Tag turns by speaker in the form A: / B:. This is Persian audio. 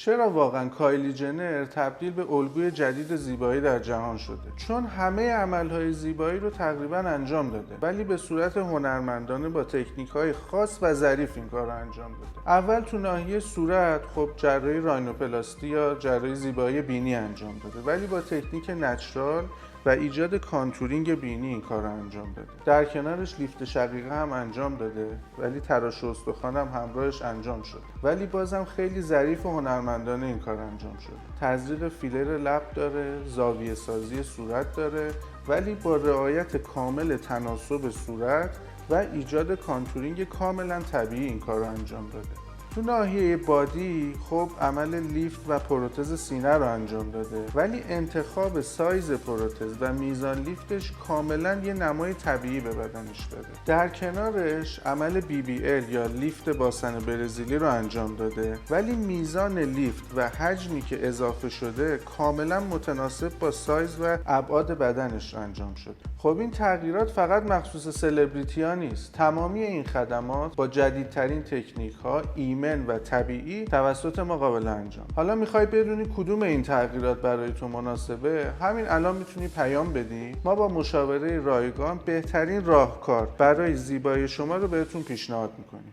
A: چرا واقعا کایلی جنر تبدیل به الگوی جدید زیبایی در جهان شده؟ چون همه عملهای زیبایی رو تقریبا انجام داده، ولی به صورت هنرمندانه با تکنیک‌های خاص و ظریف این کار رو انجام داده. اول تو ناحیه صورت خب جراحی راینوپلاستی یا جراحی زیبایی بینی انجام داده، ولی با تکنیک نچرال و ایجاد کانتورینگ بینی این کار رو انجام داده. در کنارش لیفت شقیقه هم انجام داده، ولی تراش استخوان هم همراهش انجام شد. ولی بازم خیلی ظریف و هنرمندانه این کار انجام شده. تزریق فیلر لب داره، زاویه سازی صورت داره، ولی با رعایت کامل تناسب صورت و ایجاد کانتورینگ کاملا طبیعی این کار رو انجام داده. تو ناحیه بادی خب عمل لیفت و پروتز سینه رو انجام داده، ولی انتخاب سایز پروتز و میزان لیفتش کاملا یه نمای طبیعی به بدنش داده. در کنارش عمل BBL یا لیفت باسن برزیلی رو انجام داده، ولی میزان لیفت و حجمی که اضافه شده کاملا متناسب با سایز و ابعاد بدنش انجام شده. خب این تغییرات فقط مخصوص سلبریتی ها نیست. تمامی این خدمات با جدیدترین تکنیک ها ایمن و طبیعی توسط ما قابل انجام. حالا میخوای بدونی کدوم این تغییرات برای تو مناسبه؟ همین الان میتونی پیام بدی. ما با مشاوره رایگان بهترین راهکار برای زیبایی شما رو بهتون پیشنهاد میکنیم.